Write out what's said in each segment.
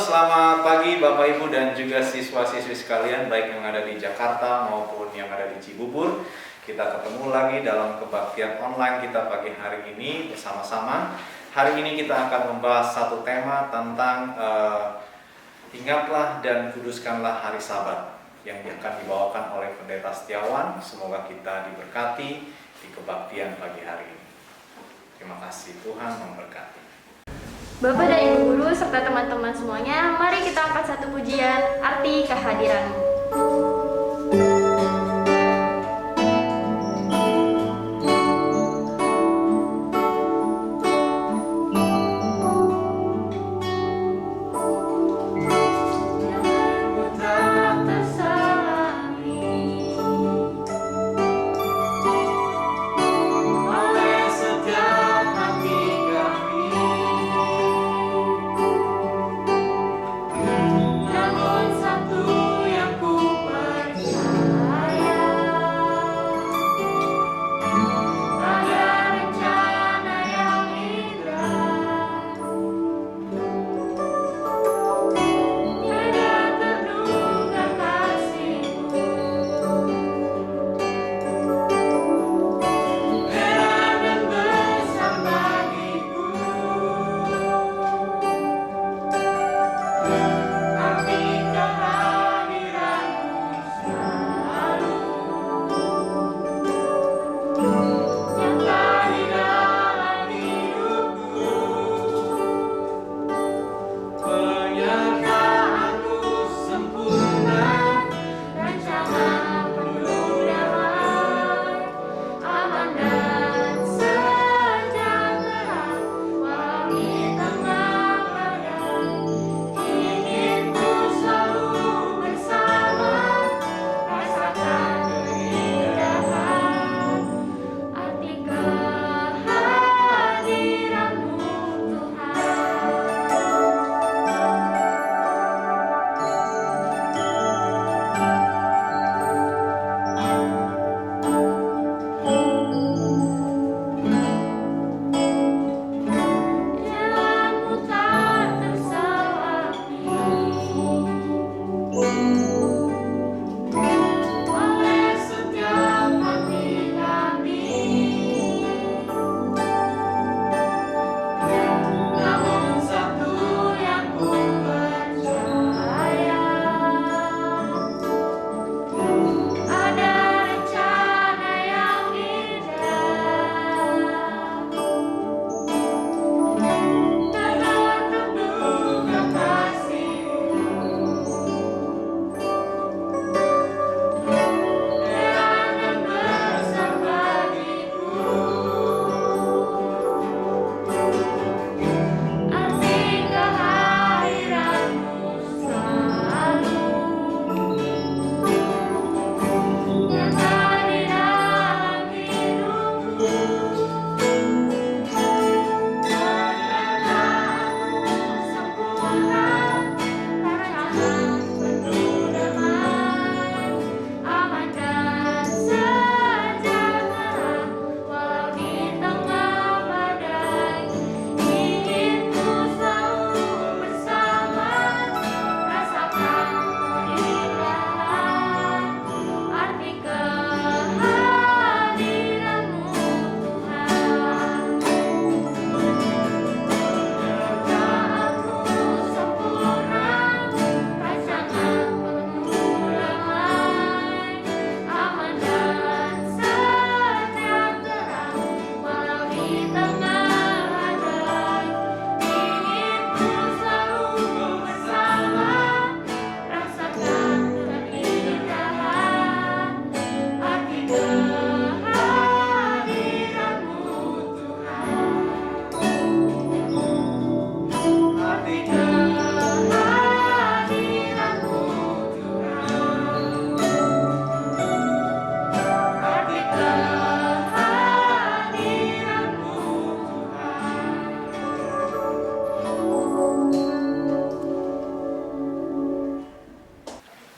Selamat pagi Bapak Ibu dan juga siswa-siswi sekalian, baik yang ada di Jakarta maupun yang ada di Cibubur. Kita ketemu lagi dalam kebaktian online kita pagi hari ini bersama-sama. Hari ini kita akan membahas satu tema tentang ingatlah dan kuduskanlah hari Sabat yang akan dibawakan oleh Pendeta Setiawan. Semoga kita diberkati di kebaktian pagi hari ini. Terima kasih, Tuhan memberkati. Bapak dan Ibu Guru serta teman-teman semuanya, mari kita angkat satu pujian, Arti Kehadiran-Mu.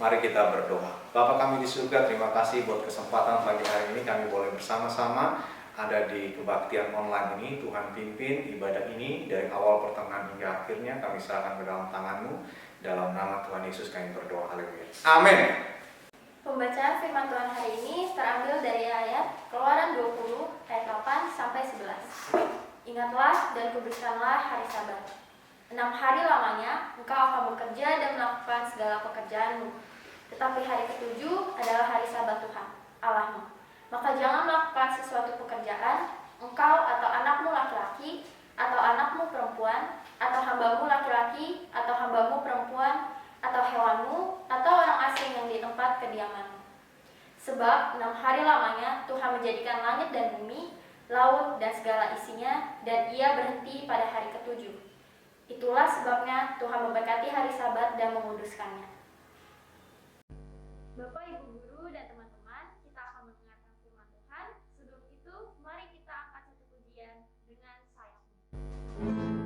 Mari kita berdoa. Bapa kami di surga, terima kasih buat kesempatan pagi hari ini kami boleh bersama-sama ada di kebaktian online ini. Tuhan pimpin ibadah ini dari awal, pertengahan hingga akhirnya. Kami serahkan ke dalam tangan-Mu. Dalam nama Tuhan Yesus kami berdoa. Haleluya. Amin. Pembacaan firman Tuhan hari ini terambil dari ayat Keluaran 20 ayat 8 sampai 11. Ingatlah dan kuduskanlah hari Sabat. 6 hari lamanya engkau akan bekerja dan melakukan segala pekerjaanmu. Tetapi hari ketujuh adalah hari Sabat Tuhan Allahmu. Maka jangan melakukan sesuatu pekerjaan, engkau atau anakmu laki-laki, atau anakmu perempuan, atau hambamu laki-laki, atau hambamu perempuan, atau hewanmu, atau orang asing yang di tempat kediamanmu. Sebab 6 hari lamanya Tuhan menjadikan langit dan bumi, laut dan segala isinya, dan ia berhenti pada hari ketujuh. Itulah sebabnya Tuhan memberkati hari Sabat dan menguduskannya. Bapak, Ibu guru, dan teman-teman, kita akan mendengarkan firman Tuhan. Sebelum itu, mari kita angkat satu pujian dengan sayapmu.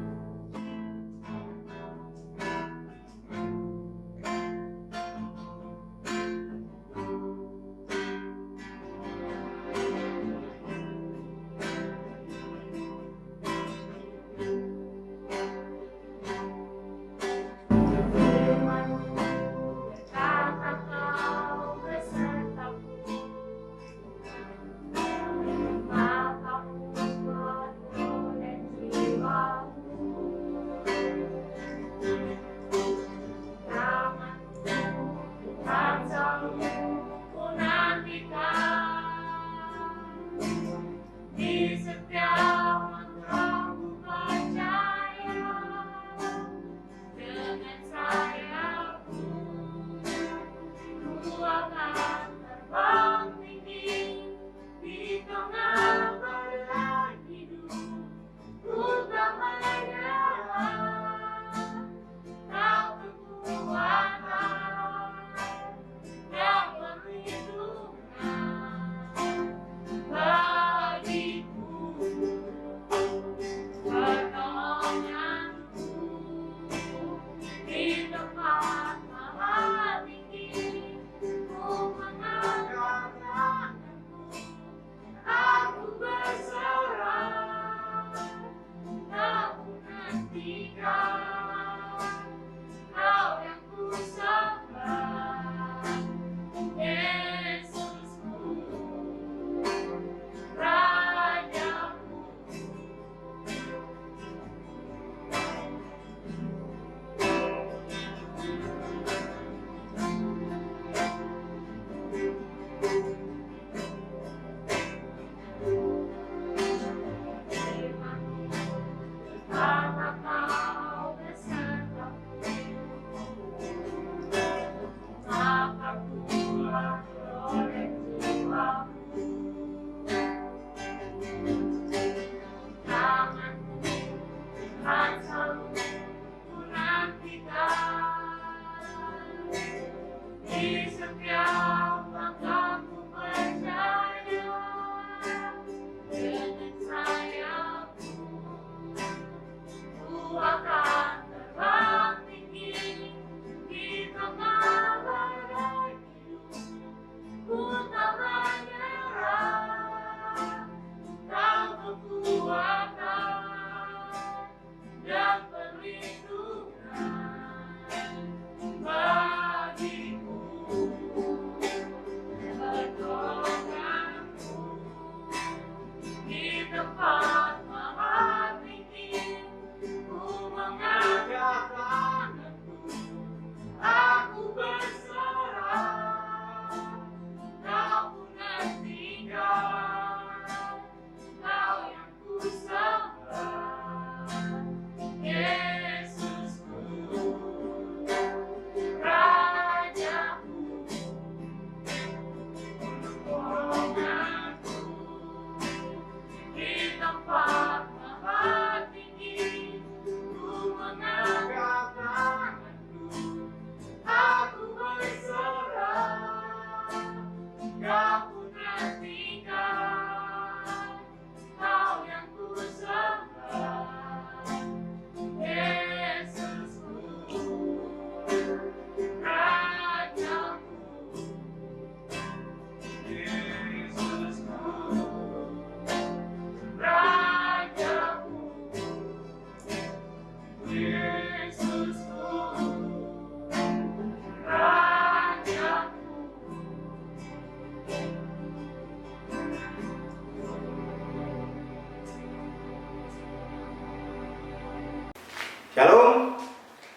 Shalom,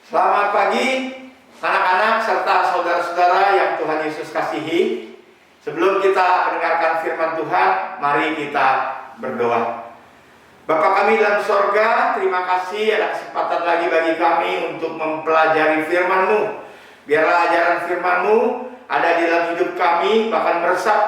selamat pagi anak-anak serta saudara-saudara yang Tuhan Yesus kasihi. Sebelum kita mendengarkan firman Tuhan, mari kita berdoa. Bapa kami dalam sorga, terima kasih ada kesempatan lagi bagi kami untuk mempelajari firman-Mu. Biarlah ajaran firman-Mu ada di dalam hidup kami, bahkan meresap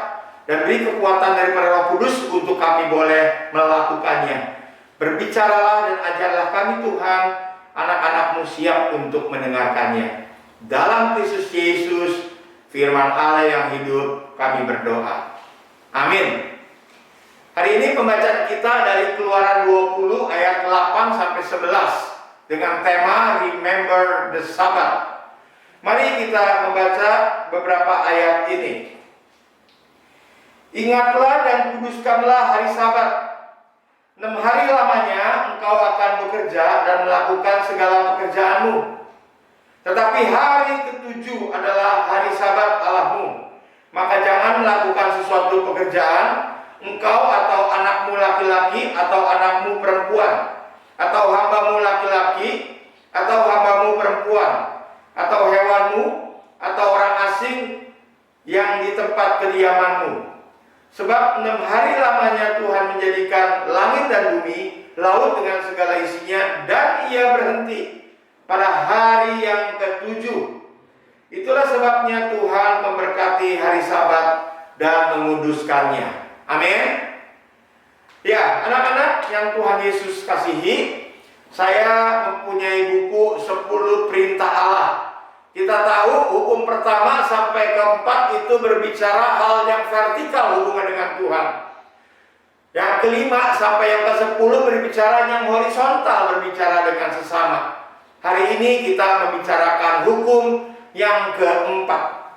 dan beri kekuatan daripada Roh Kudus untuk kami boleh melakukannya. Berbicaralah dan ajarlah kami Tuhan, anak-anak-Mu siap untuk mendengarkannya. Dalam Kristus Yesus, firman Allah yang hidup, kami berdoa. Amin. Hari ini pembacaan kita dari Keluaran 20 ayat 8 sampai 11 dengan tema Remember the Sabbath. Mari kita membaca beberapa ayat ini. Ingatlah dan kuduskanlah hari Sabat. 6 hari lamanya engkau akan bekerja dan melakukan segala pekerjaanmu. Tetapi hari ke-7 adalah hari Sabat Allahmu. Maka jangan melakukan sesuatu pekerjaan, engkau atau anakmu laki-laki atau anakmu perempuan, atau hambamu laki-laki atau hambamu perempuan, atau hewanmu atau orang asing yang di tempat kediamanmu. Sebab 6 hari lamanya Tuhan menjadikan langit dan bumi, laut dengan segala isinya, dan ia berhenti pada hari yang ke-7. Itulah sebabnya Tuhan memberkati hari Sabat dan menguduskannya. Amin. Ya, anak-anak yang Tuhan Yesus kasihi, saya mempunyai buku 10 perintah Allah. Kita tahu hukum pertama sampai keempat itu berbicara hal yang vertikal hubungan dengan Tuhan. Yang kelima sampai yang ke-10 berbicara yang horizontal, berbicara dengan sesama. Hari ini kita membicarakan hukum yang keempat.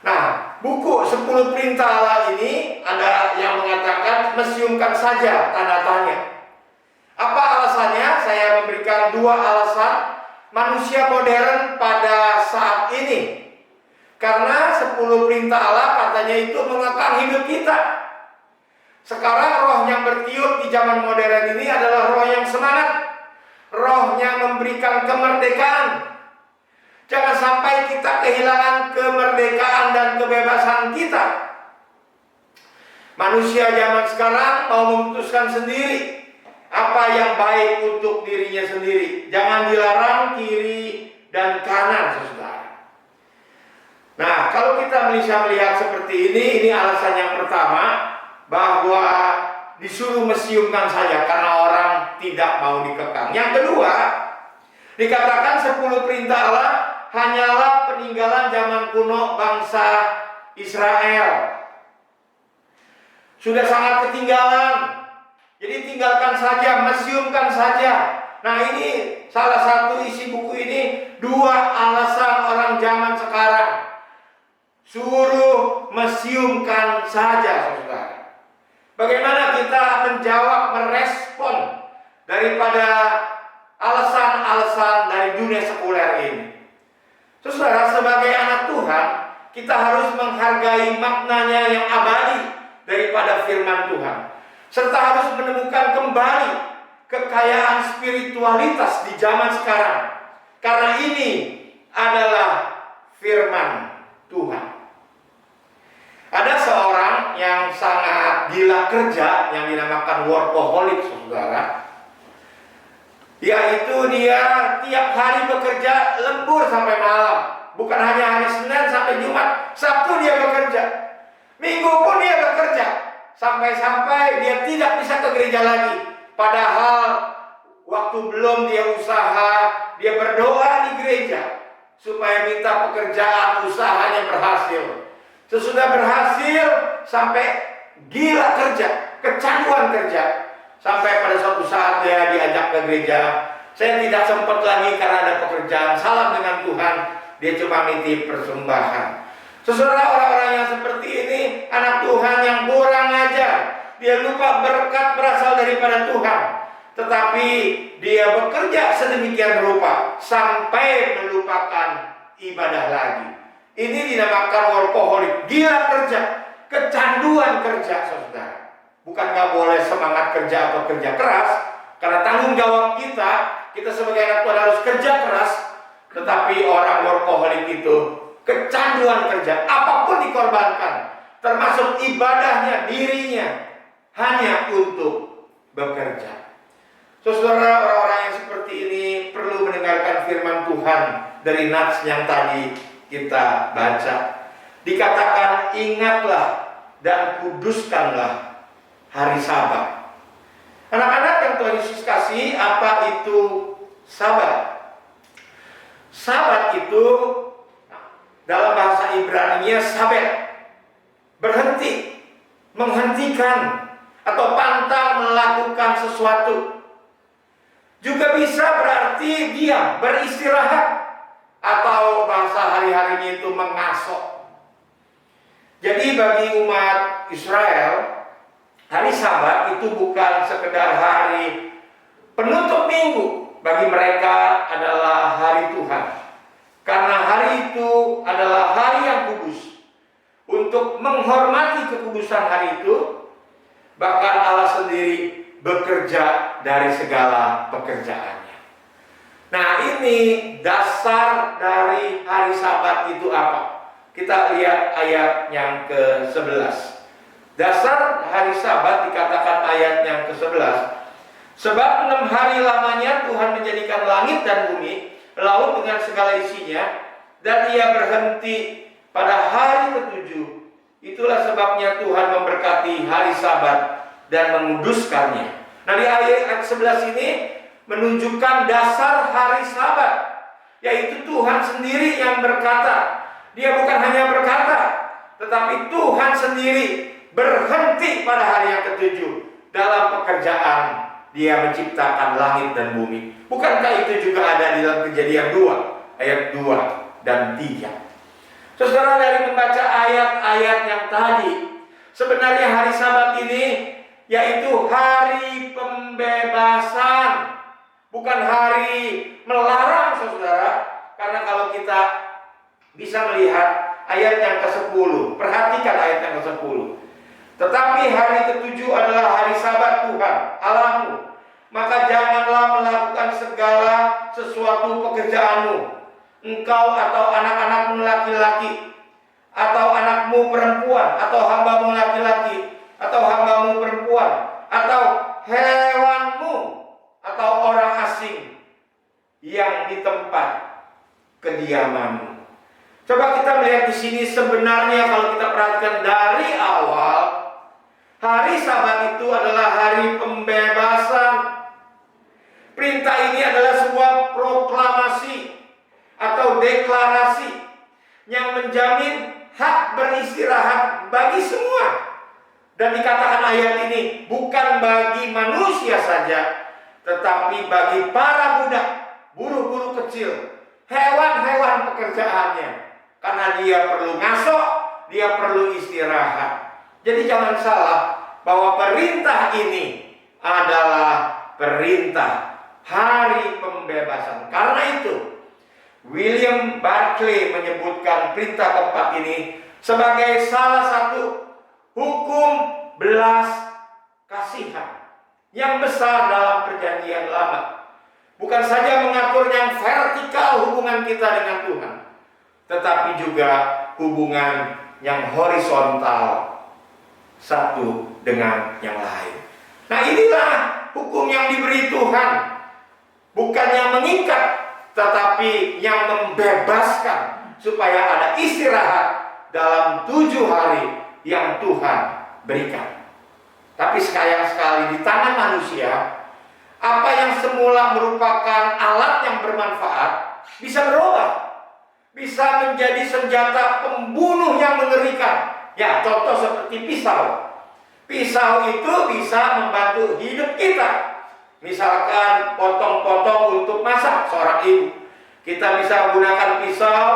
Nah, buku 10 perintah Allah ini ada yang mengatakan mesiumkan saja tanda tanya. Apa alasannya? Saya memberikan 2 alasan manusia modern pada saat ini. Karena 10 perintah Allah katanya itu mengekang hidup kita. Sekarang roh yang bertiup di zaman modern ini adalah roh yang semangat, roh yang memberikan kemerdekaan. Jangan sampai kita kehilangan kemerdekaan dan kebebasan kita. Manusia zaman sekarang mau memutuskan sendiri apa yang baik untuk dirinya sendiri. Jangan dilarang kiri dan kanan, saudara. Nah, kalau kita bisa melihat seperti ini alasan yang pertama, bahwa disuruh mesiumkan saja karena orang tidak mau dikekang. Yang kedua, dikatakan 10 perintah Allah hanyalah peninggalan zaman kuno bangsa Israel. Sudah sangat ketinggalan. Jadi tinggalkan saja, mesiumkan saja. Nah, ini salah satu isi buku ini, 2 alasan orang zaman sekarang. Suruh mesiumkan saja, saudara. Bagaimana kita menjawab, merespon daripada alasan-alasan dari dunia sekuler ini? Saudara, sebagai anak Tuhan, kita harus menghargai maknanya yang abadi daripada firman Tuhan, serta harus menemukan kembali kekayaan spiritualitas di zaman sekarang. Karena ini adalah firman Tuhan. Ada seorang yang sangat gila kerja yang dinamakan workaholic, saudara. Yaitu dia tiap hari bekerja lembur sampai malam. Bukan hanya hari Senin sampai Jumat, Sabtu dia bekerja, Minggu pun dia bekerja. Sampai-sampai dia tidak bisa ke gereja lagi. Padahal waktu belum dia usaha, dia berdoa di gereja supaya minta pekerjaan usahanya berhasil. Sesudah berhasil, sampai gila kerja, kecanduan kerja. Sampai pada suatu saat dia diajak ke gereja. Saya tidak sempat lagi karena ada pekerjaan. Salam dengan Tuhan, dia cuma nitip persembahan. Saudara, orang-orang yang seperti ini anak Tuhan yang kurang ajar. Dia lupa berkat berasal daripada Tuhan, tetapi dia bekerja sedemikian rupa sampai melupakan ibadah lagi. Ini dinamakan workaholic, gila kerja, kecanduan kerja, saudara. Bukan nggak boleh semangat kerja atau kerja keras, karena tanggung jawab kita kita sebagai anak Tuhan harus kerja keras, tetapi orang workaholic itu kecanduan kerja, apapun dikorbankan, termasuk ibadahnya, dirinya, hanya untuk bekerja. Saudara, orang-orang yang seperti ini perlu mendengarkan firman Tuhan dari nats yang tadi kita baca. Dikatakan, ingatlah dan kuduskanlah hari Sabat. Anak-anak yang Tuhan Yesus kasih, apa itu Sabat? Sabat itu dalam bahasa Ibrani-nya sabet, berhenti, menghentikan, atau pantang melakukan sesuatu. Juga bisa berarti diam, beristirahat, atau bahasa hari-harinya itu mengasok. Jadi bagi umat Israel, hari Sabat itu bukan sekedar hari penutup minggu. Bagi mereka adalah hari Tuhan. Karena hari itu adalah hari yang kudus. Untuk menghormati kekudusan hari itu, bahkan Allah sendiri bekerja dari segala pekerjaannya. Nah, ini dasar dari hari Sabat itu apa? Kita lihat ayat yang ke-11. Dasar hari Sabat dikatakan ayat yang ke-11. Sebab 6 hari lamanya Tuhan menjadikan langit dan bumi, laut dengan segala isinya, dan Ia berhenti pada hari ke-7. Itulah sebabnya Tuhan memberkati hari Sabat dan menguduskannya. Nah, di ayat 11 ini menunjukkan dasar hari Sabat, yaitu Tuhan sendiri yang berkata. Dia bukan hanya berkata, tetapi Tuhan sendiri berhenti pada hari yang ke-7 dalam pekerjaan Dia menciptakan langit dan bumi. Bukankah itu juga ada di dalam Kejadian 2 ayat 2 dan 3? Saudara, dari membaca ayat-ayat yang tadi, sebenarnya hari Sabat ini yaitu hari pembebasan, bukan hari melarang, saudara. Karena kalau kita bisa melihat ayat yang ke-10, perhatikan ayat yang ke-10. Tetapi hari ke-7 adalah hari Sabat Tuhan Allahmu, maka janganlah melakukan segala sesuatu pekerjaanmu, engkau atau anak-anakmu laki-laki, atau anakmu perempuan, atau hambamu laki-laki, atau hambamu perempuan, atau hewanmu, atau orang asing yang di tempat kediamanmu. Coba kita melihat di sini, sebenarnya kalau kita perhatikan dari awal, hari Sabat itu adalah hari pembebasan. Perintah ini adalah sebuah proklamasi atau deklarasi yang menjamin hak beristirahat bagi semua. Dan dikatakan ayat ini bukan bagi manusia saja, tetapi bagi para budak, buruh-buruh kecil, hewan-hewan pekerjaannya. Karena dia perlu ngasok, dia perlu istirahat. Jadi jangan salah bahwa perintah ini adalah perintah hari pembebasan. Karena itu William Barclay menyebutkan perintah keempat ini sebagai salah satu hukum belas kasihan yang besar dalam Perjanjian Lama. Bukan saja mengatur yang vertikal hubungan kita dengan Tuhan, tetapi juga hubungan yang horizontal satu dengan yang lain. Nah, inilah hukum yang diberi Tuhan, bukan yang mengikat, tetapi yang membebaskan supaya ada istirahat dalam 7 hari yang Tuhan berikan. Tapi sayang sekali di tangan manusia, apa yang semula merupakan alat yang bermanfaat bisa berubah, bisa menjadi senjata pembunuh yang mengerikan. Ya, contoh seperti pisau. Pisau itu bisa membantu hidup kita. Misalkan potong-potong untuk masak, seorang ibu, kita bisa menggunakan pisau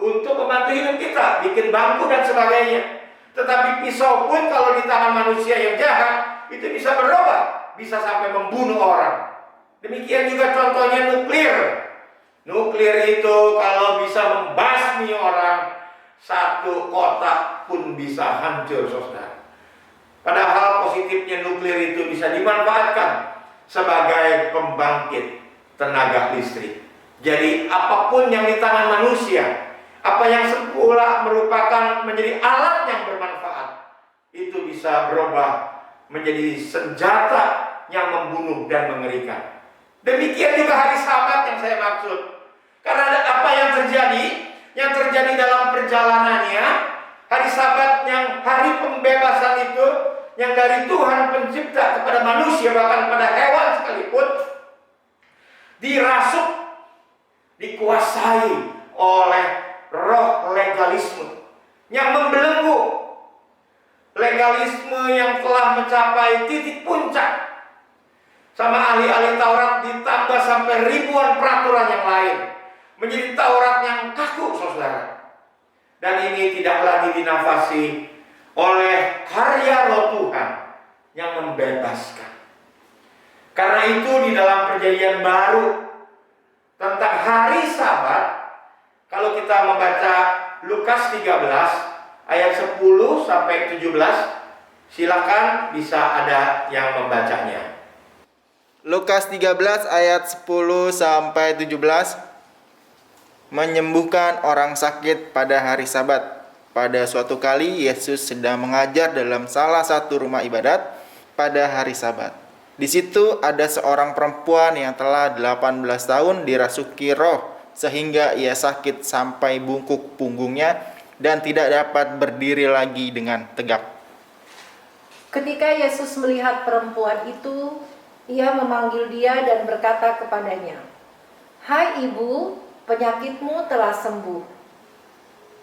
untuk membantu hidup kita, bikin bangku dan sebagainya. Tetapi pisau pun kalau di tangan manusia yang jahat, itu bisa berubah, bisa sampai membunuh orang. Demikian juga contohnya nuklir. Nuklir itu kalau bisa membasmi orang, satu kota pun bisa hancur, saudara. Padahal positifnya nuklir itu bisa dimanfaatkan sebagai pembangkit tenaga listrik. Jadi apapun yang di tangan manusia, apa yang semula merupakan menjadi alat yang bermanfaat, itu bisa berubah menjadi senjata yang membunuh dan mengerikan. Demikian juga hari Sabat yang saya maksud. Karena apa yang terjadi? Yang terjadi dalam perjalanannya, hari Sabat yang hari pembebasan itu, yang dari Tuhan pencipta kepada manusia, bahkan pada hewan sekalipun, dirasuk, dikuasai oleh roh legalisme yang membelenggu. Legalisme yang telah mencapai titik puncak. Sama ahli-ahli Taurat ditambah sampai ribuan peraturan yang lain, menjadi Taurat yang kaku, saudara. Dan ini tidak lagi dinafasi oleh karya roh Tuhan yang membebaskan. Karena itu di dalam perjanjian baru tentang hari Sabat, kalau kita membaca Lukas 13 ayat 10 sampai 17, silakan bisa ada yang membacanya. Lukas 13 ayat 10 sampai 17, menyembuhkan orang sakit pada hari Sabat. Pada suatu kali Yesus sedang mengajar dalam salah satu rumah ibadat pada hari Sabat. Di situ ada seorang perempuan yang telah 18 tahun dirasuki roh, sehingga ia sakit sampai bungkuk punggungnya dan tidak dapat berdiri lagi dengan tegak. Ketika Yesus melihat perempuan itu, ia memanggil dia dan berkata kepadanya, "Hai ibu, penyakitmu telah sembuh."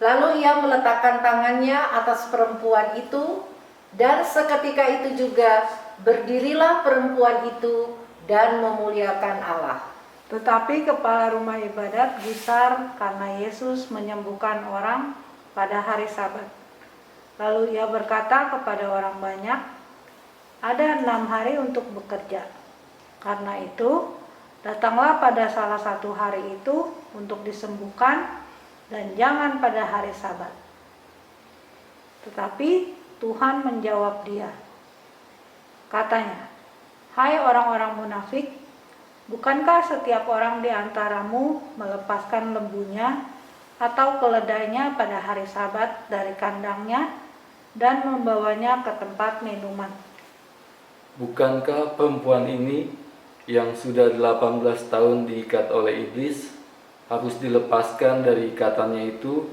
Lalu ia meletakkan tangannya atas perempuan itu, dan seketika itu juga berdirilah perempuan itu dan memuliakan Allah. Tetapi kepala rumah ibadat gusar karena Yesus menyembuhkan orang pada hari Sabat. Lalu ia berkata kepada orang banyak, "Ada 6 hari untuk bekerja. Karena itu, datanglah pada salah satu hari itu untuk disembuhkan, dan jangan pada hari Sabat." Tetapi Tuhan menjawab dia. Katanya, "Hai orang-orang munafik, bukankah setiap orang di antaramu melepaskan lembunya atau keledainya pada hari Sabat dari kandangnya dan membawanya ke tempat minuman? Bukankah perempuan ini yang sudah 18 tahun diikat oleh iblis harus dilepaskan dari ikatannya itu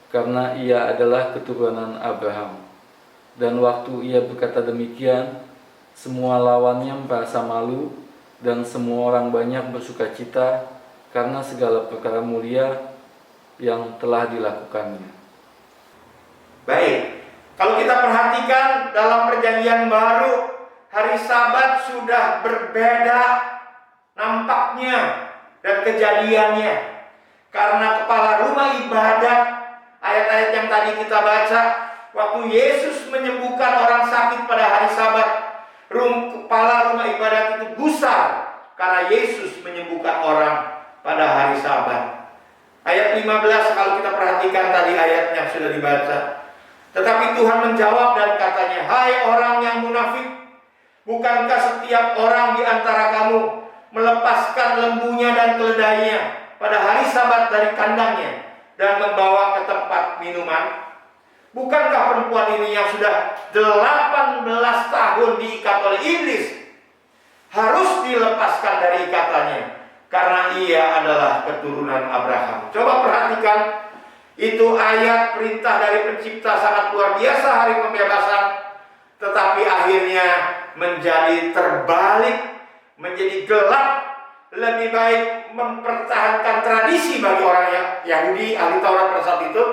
karena ia adalah keturunan Abraham?" Dan waktu ia berkata demikian, semua lawannya merasa malu dan semua orang banyak bersukacita karena segala perkara mulia yang telah dilakukannya. Baik, kalau kita perhatikan dalam perjanjian baru, hari Sabat sudah berbeda nampaknya dan kejadiannya. Karena kepala rumah ibadat, ayat-ayat yang tadi kita baca, waktu Yesus menyembuhkan orang sakit pada hari Sabat, kepala rumah ibadat itu gusar karena Yesus menyembuhkan orang pada hari Sabat. Ayat 15 kalau kita perhatikan tadi ayat yang sudah dibaca. Tetapi Tuhan menjawab dan katanya, "Hai orang yang munafik, bukankah setiap orang di antara kamu melepaskan lembunya dan keledainya pada hari Sabat dari kandangnya dan membawa ke tempat minuman? Bukankah perempuan ini yang sudah 18 tahun diikat oleh iblis harus dilepaskan dari ikatannya karena ia adalah keturunan Abraham?" Coba perhatikan, itu ayat perintah dari pencipta sangat luar biasa hari pembebasan, tetapi akhirnya menjadi terbalik, menjadi gelap. Lebih baik mempertahankan tradisi bagi orang Yahudi, ahli Taurat pada saat itu,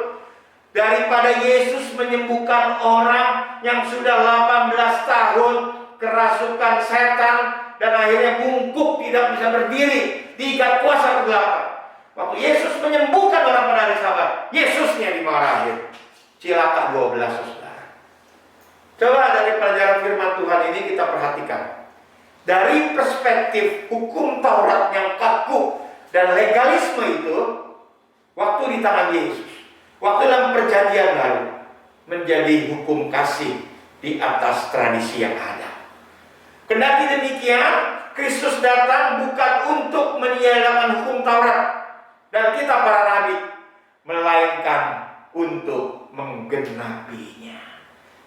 daripada Yesus menyembuhkan orang yang sudah 18 tahun kerasukan setan dan akhirnya bungkuk, tidak bisa berdiri, diikat kuasa kegelapan. Waktu Yesus menyembuhkan orang pada hari Sabat, Yesusnya dimarahin. Cilaka 12, saudara. Coba dari pelajaran firman Tuhan ini kita perhatikan. Dari perspektif hukum Taurat yang kaku dan legalisme itu, waktu di tangan Yesus, waktu dalam perjanjian baru, menjadi hukum kasih di atas tradisi yang ada. Kendati demikian, Kristus datang bukan untuk meniadakan hukum Taurat dan kitab para nabi, melainkan untuk menggenapinya.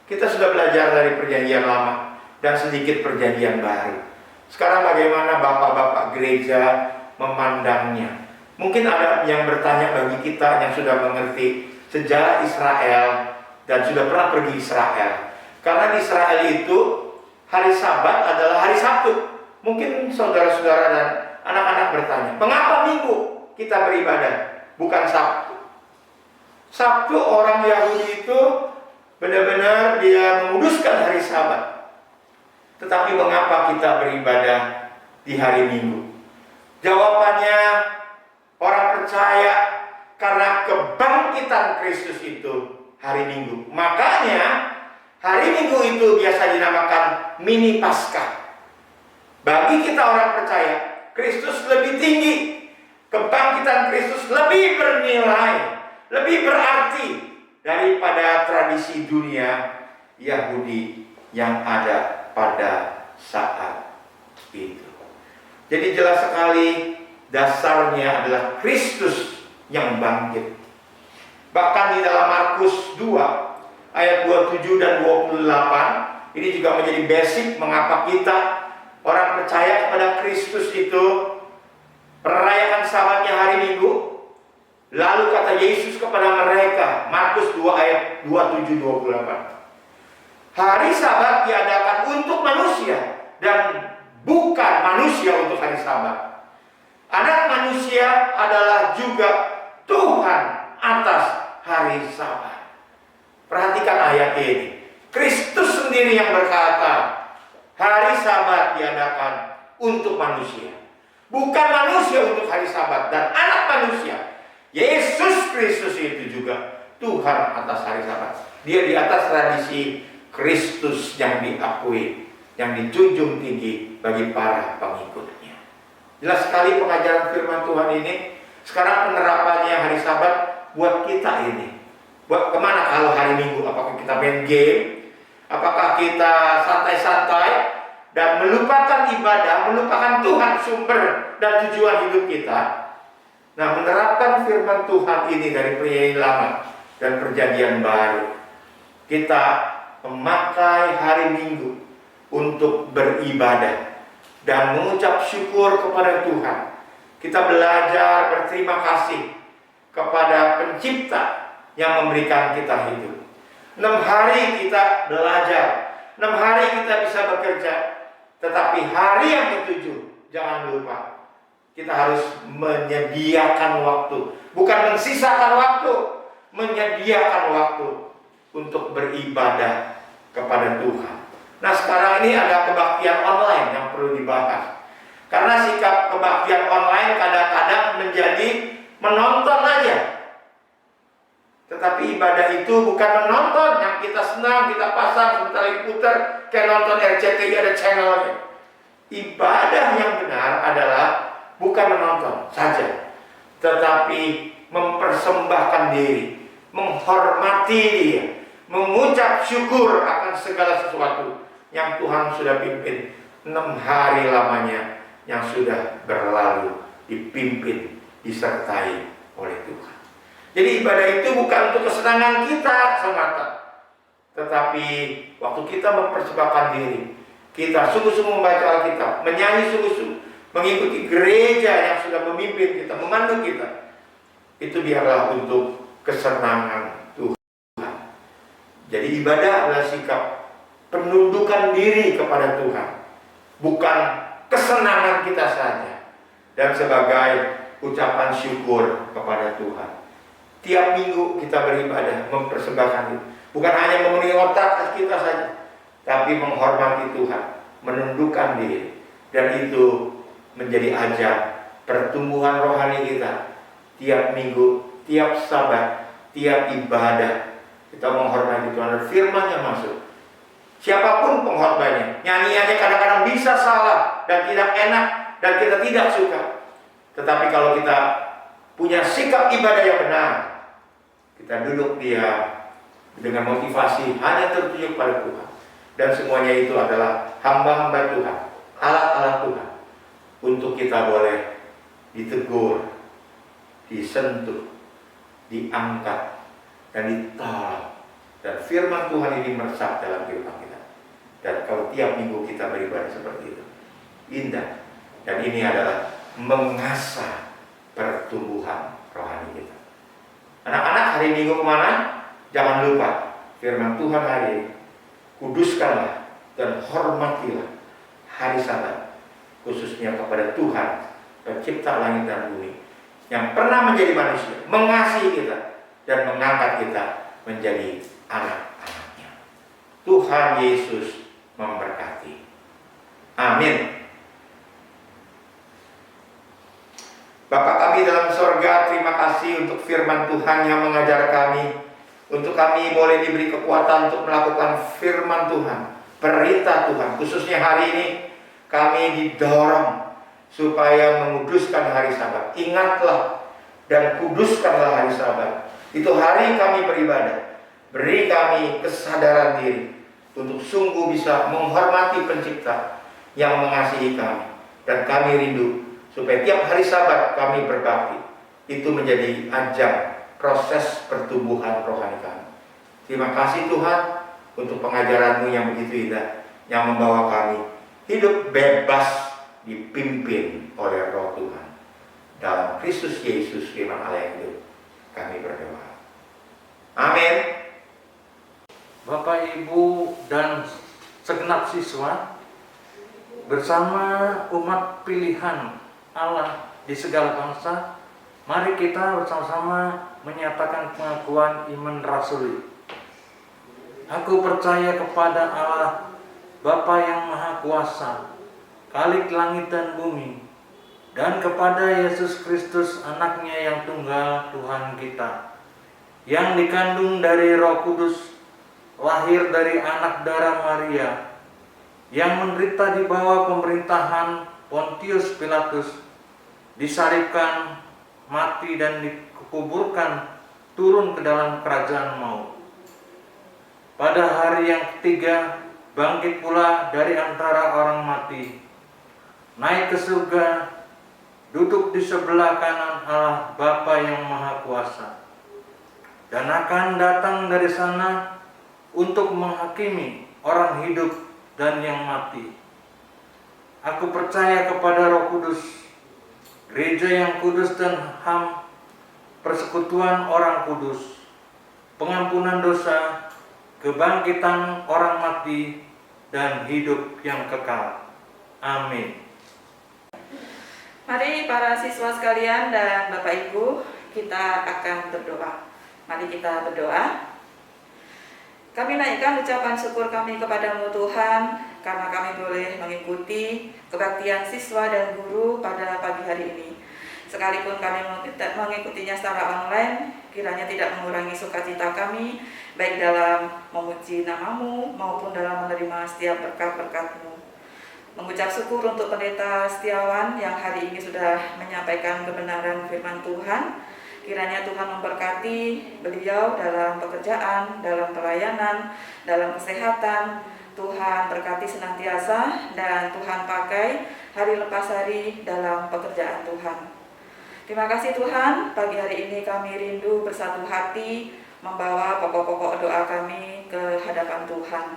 Kita sudah belajar dari perjanjian lama dan sedikit perjanjian baru. Sekarang bagaimana bapak-bapak gereja memandangnya? Mungkin ada yang bertanya bagi kita yang sudah mengerti sejarah Israel dan sudah pernah pergi Israel. Karena di Israel itu hari Sabat adalah hari Sabtu. Mungkin saudara-saudara dan anak-anak bertanya, mengapa Minggu kita beribadah, bukan Sabtu? Sabtu orang Yahudi itu benar-benar dia menguduskan hari Sabat. Tetapi mengapa kita beribadah di hari Minggu? Jawabannya, orang percaya karena kebangkitan Kristus itu hari Minggu. Makanya hari Minggu itu biasa dinamakan mini Paskah. Bagi kita orang percaya, Kristus lebih tinggi. Kebangkitan Kristus lebih bernilai, lebih berarti daripada tradisi dunia Yahudi yang ada pada saat itu. Jadi jelas sekali dasarnya adalah Kristus yang bangkit. Bahkan di dalam Markus 2 ayat 27 dan 28, ini juga menjadi basic mengapa kita orang percaya kepada Kristus itu merayakan Sabatnya hari Minggu. Lalu kata Yesus kepada mereka, Markus 2 ayat 27-28, hari Sabat diadakan untuk manusia dan bukan manusia untuk hari Sabat. Anak manusia adalah juga Tuhan atas hari Sabat. Perhatikan ayat ini. Kristus sendiri yang berkata, hari Sabat diadakan untuk manusia, bukan manusia untuk hari Sabat. Dan anak manusia, Yesus Kristus itu juga Tuhan atas hari Sabat. Dia di atas tradisi Kristus yang diakui, yang dijunjung tinggi bagi para pengikutnya. Jelas sekali pengajaran firman Tuhan ini. Sekarang penerapannya hari Sabat buat kita ini. Buat kemana kalau hari Minggu? Apakah kita main game? Apakah kita santai-santai dan melupakan ibadah, melupakan Tuhan sumber dan tujuan hidup kita? Nah, menerapkan firman Tuhan ini dari perjanjian lama dan perjanjian baru, kita memakai hari Minggu untuk beribadah dan mengucap syukur kepada Tuhan. Kita belajar berterima kasih kepada Pencipta yang memberikan kita hidup. 6 hari kita belajar, 6 hari kita bisa bekerja. Tetapi hari yang ke-7, jangan lupa, kita harus menyediakan waktu. Bukan mensisakan waktu, menyediakan waktu untuk beribadah kepada Tuhan. Nah, sekarang ini ada kebaktian online yang perlu dibahas. Karena sikap kebaktian online kadang-kadang menjadi menonton aja. Tetapi ibadah itu bukan menonton yang kita senang, kita pasang sebentar lagi putar kayak nonton RCTI ada channelnya. Ibadah yang benar adalah bukan menonton saja, tetapi mempersembahkan diri, menghormati Dia, mengucap syukur akan segala sesuatu yang Tuhan sudah pimpin 6 hari lamanya yang sudah berlalu, dipimpin, disertai oleh Tuhan. Jadi ibadah itu bukan untuk kesenangan kita semata, tetapi waktu kita mempersembahkan diri, kita sungguh-sungguh membaca Alkitab, menyanyi sungguh-sungguh, mengikuti gereja yang sudah memimpin kita, memandu kita, itu biarlah untuk kesenangan Tuhan. Jadi ibadah adalah sikap penundukan diri kepada Tuhan, bukan kesenangan kita saja, dan sebagai ucapan syukur kepada Tuhan. Tiap minggu kita beribadah, mempersembahkan itu. Bukan hanya memenuhi otak kita saja, tapi menghormati Tuhan, menundukkan diri. Dan itu menjadi ajang pertumbuhan rohani kita. Tiap minggu, tiap Sabat, tiap ibadah, kita menghormati Tuhan. Dan firman-Nya masuk. Siapapun pengkhotbahnya, nyanyiannya kadang-kadang bisa salah dan tidak enak dan kita tidak suka. Tetapi kalau kita punya sikap ibadah yang benar, kita duduk diam dengan motivasi hanya tertuju pada Tuhan. Dan semuanya itu adalah hamba-hamba Tuhan, alat-alat Tuhan untuk kita boleh ditegur, disentuh, diangkat, dan ditolak. Dan firman Tuhan ini meresap dalam kehidupan kita. Dan kalau tiap minggu kita beribadah seperti itu, indah. Dan ini adalah mengasah pertumbuhan rohani kita. Anak-anak, hari Minggu kemana? Jangan lupa firman Tuhan hari ini. Kuduskanlah dan hormatilah hari Sabat, khususnya kepada Tuhan pencipta langit dan bumi, yang pernah menjadi manusia, mengasihi kita dan mengangkat kita menjadi anak-anaknya. Tuhan Yesus memberkati. Amin. Bapa kami dalam sorga, terima kasih untuk firman Tuhan yang mengajar kami, untuk kami boleh diberi kekuatan untuk melakukan firman Tuhan, perintah Tuhan. Khususnya hari ini kami didorong supaya menguduskan hari Sabat. Ingatlah dan kuduskanlah hari Sabat. Itu hari kami beribadah. Beri kami kesadaran diri untuk sungguh bisa menghormati pencipta yang mengasihi kami. Dan kami rindu supaya tiap hari Sabat kami berbakti. Itu menjadi ajang proses pertumbuhan rohani kami. Terima kasih Tuhan untuk pengajaran-Mu yang begitu indah, yang membawa kami hidup bebas dipimpin oleh Roh Tuhan. Dalam Kristus Yesus firman Allah yang hidup, kami berdoa. Amin. Bapak, Ibu, dan segenap siswa bersama umat pilihan Allah di segala bangsa, mari kita bersama-sama menyatakan pengakuan iman rasuli. Aku percaya kepada Allah, Bapa yang Maha Kuasa, Khalik langit dan bumi, dan kepada Yesus Kristus anaknya yang tunggal Tuhan kita, yang dikandung dari Roh Kudus, lahir dari anak darah Maria, yang menderita di bawah pemerintahan Pontius Pilatus, disalibkan, mati dan dikuburkan, turun ke dalam kerajaan maut. Pada hari yang ketiga, bangkit pula dari antara orang mati, naik ke surga, duduk di sebelah kanan Allah Bapa yang Maha Kuasa, dan akan datang dari sana untuk menghakimi orang hidup dan yang mati. Aku percaya kepada Roh Kudus, gereja yang kudus dan persekutuan orang kudus, pengampunan dosa, kebangkitan orang mati, dan hidup yang kekal. Amin. Mari para siswa sekalian dan Bapak Ibu, kita akan berdoa. Mari kita berdoa. Kami naikkan ucapan syukur kami kepadamu Tuhan, karena kami boleh mengikuti kebaktian siswa dan guru pada pagi hari ini. Sekalipun kami mengikutinya secara online, kiranya tidak mengurangi sukacita kami, baik dalam memuji nama-Mu maupun dalam menerima setiap berkat-berkat-Mu. Mengucap syukur untuk Pendeta Setiawan yang hari ini sudah menyampaikan kebenaran firman Tuhan. Kiranya Tuhan memberkati beliau dalam pekerjaan, dalam pelayanan, dalam kesehatan. Tuhan berkati senantiasa dan Tuhan pakai hari lepas hari dalam pekerjaan Tuhan. Terima kasih Tuhan, pagi hari ini kami rindu bersatu hati membawa pokok-pokok doa kami ke hadapan Tuhan.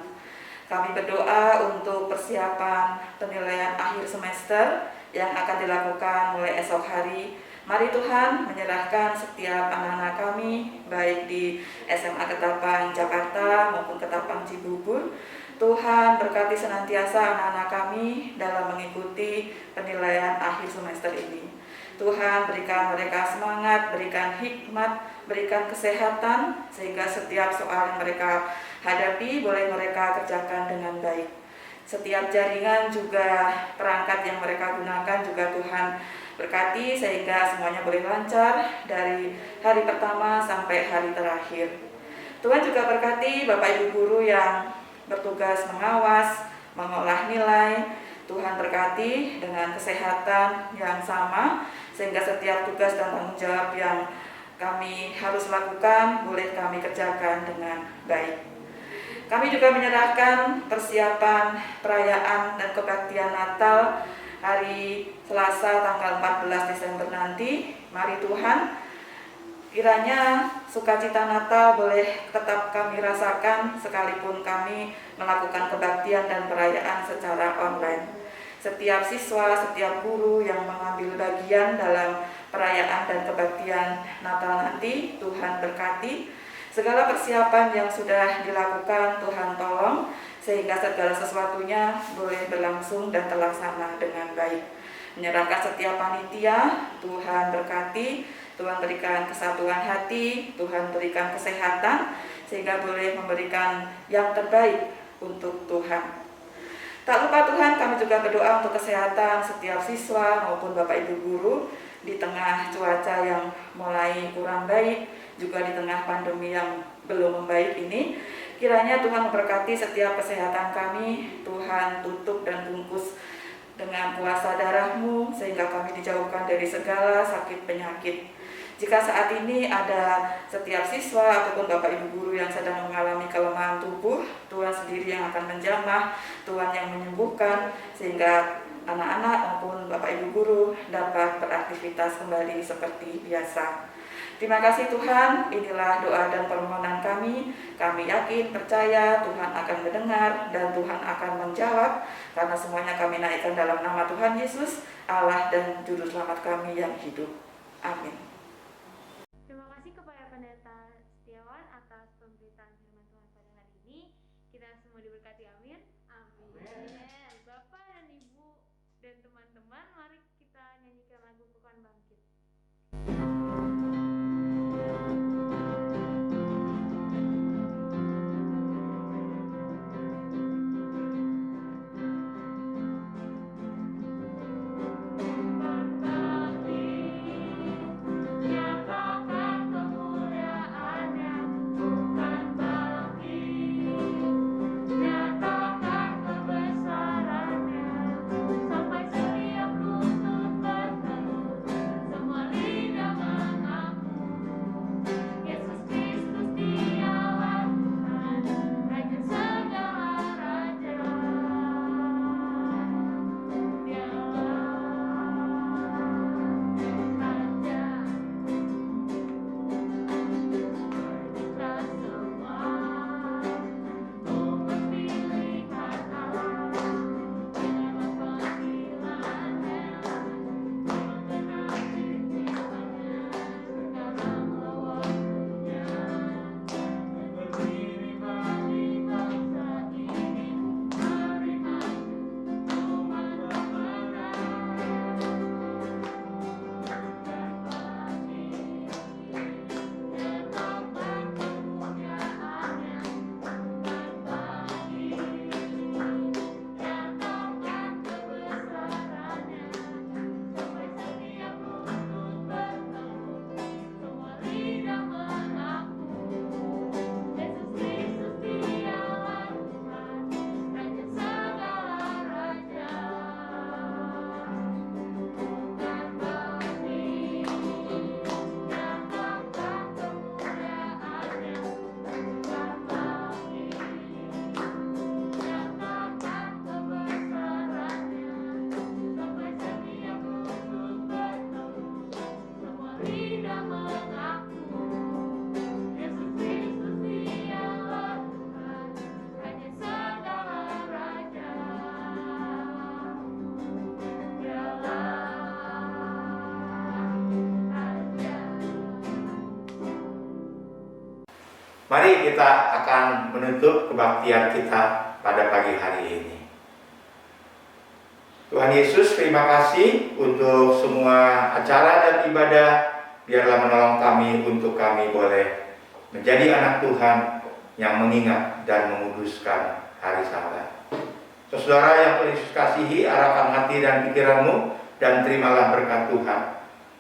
Kami berdoa untuk persiapan penilaian akhir semester yang akan dilakukan mulai esok hari. Mari Tuhan menyerahkan setiap anak-anak kami, baik di SMA Ketapang Jakarta maupun Ketapang Cibubur. Tuhan berkati senantiasa anak-anak kami dalam mengikuti penilaian akhir semester ini. Tuhan berikan mereka semangat, berikan hikmat, berikan kesehatan, sehingga setiap soal yang mereka hadapi boleh mereka kerjakan dengan baik. Setiap jaringan juga perangkat yang mereka gunakan juga Tuhan berkati, sehingga semuanya boleh lancar dari hari pertama sampai hari terakhir. Tuhan juga berkati Bapak Ibu guru yang bertugas mengawas, mengolah nilai. Tuhan berkati dengan kesehatan yang sama, sehingga setiap tugas dan tanggung jawab yang kami harus lakukan boleh kami kerjakan dengan baik. Kami juga menyerahkan persiapan perayaan dan kebaktian Natal hari Selasa tanggal 14 Desember nanti. Mari Tuhan, kiranya sukacita Natal boleh tetap kami rasakan sekalipun kami melakukan kebaktian dan perayaan secara online. Setiap siswa, setiap guru yang mengambil bagian dalam perayaan dan kebaktian Natal nanti, Tuhan berkati. Segala persiapan yang sudah dilakukan, Tuhan tolong, sehingga segala sesuatunya boleh berlangsung dan terlaksana dengan baik. Menyerahkan setiap panitia, Tuhan berkati, Tuhan berikan kesatuan hati, Tuhan berikan kesehatan, sehingga boleh memberikan yang terbaik untuk Tuhan. Tak lupa Tuhan, kami juga berdoa untuk kesehatan setiap siswa maupun Bapak Ibu guru di tengah cuaca yang mulai kurang baik, juga di tengah pandemi yang belum membaik ini. Kiranya Tuhan memberkati setiap kesehatan kami, Tuhan tutup dan bungkus dengan kuasa darah-Mu sehingga kami dijauhkan dari segala sakit penyakit. Jika saat ini ada setiap siswa ataupun Bapak Ibu guru yang sedang mengalami kelemahan tubuh, Tuhan sendiri yang akan menjamah, Tuhan yang menyembuhkan, sehingga anak-anak maupun Bapak Ibu guru dapat beraktivitas kembali seperti biasa. Terima kasih Tuhan, inilah doa dan permohonan kami. Kami yakin, percaya Tuhan akan mendengar dan Tuhan akan menjawab, karena semuanya kami naikkan dalam nama Tuhan Yesus, Allah dan Juru Selamat kami yang hidup. Amin. Terima kasih kepada Pendeta Setiawan atas pemberitaan firman Tuhan pada hari ini. Kita semua diberkati, amin. Amin. Bapak dan Ibu dan teman-teman, mari kita nyanyikan lagu Kukuhan Bangkit. Mari kita akan menutup kebaktian kita pada pagi hari ini. Tuhan Yesus, terima kasih untuk semua acara dan ibadah. Biarlah menolong kami untuk kami boleh menjadi anak Tuhan yang mengingat dan menguduskan hari Sabat. Saudara yang Tuhan Yesus kasihi, arahkan hati dan pikiranmu dan terimalah berkat Tuhan.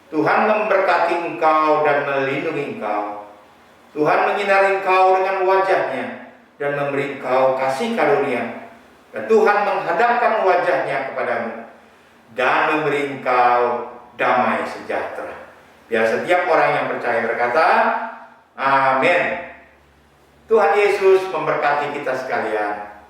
Tuhan memberkati engkau dan melindungi engkau. Tuhan menyinari engkau dengan wajah-Nya dan memberi engkau kasih karunia. Dan Tuhan menghadapkan wajah-Nya kepadamu dan memberi engkau damai sejahtera. Biar setiap orang yang percaya berkata, amin. Tuhan Yesus memberkati kita sekalian.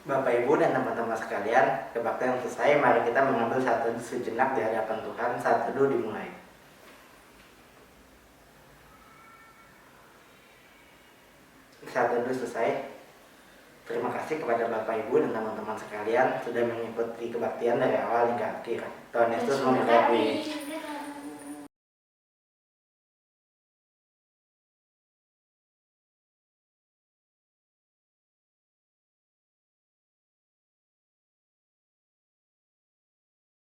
Bapak Ibu dan teman-teman sekalian, kebaktian selesai, mari kita mengambil satu sejenak di hadapan Tuhan. Saat teduh dimulai. Saat teduh selesai. Terima kasih kepada Bapak Ibu dan teman-teman sekalian sudah mengikuti kebaktian dari awal hingga akhir. Tuhan Yesus memberkati.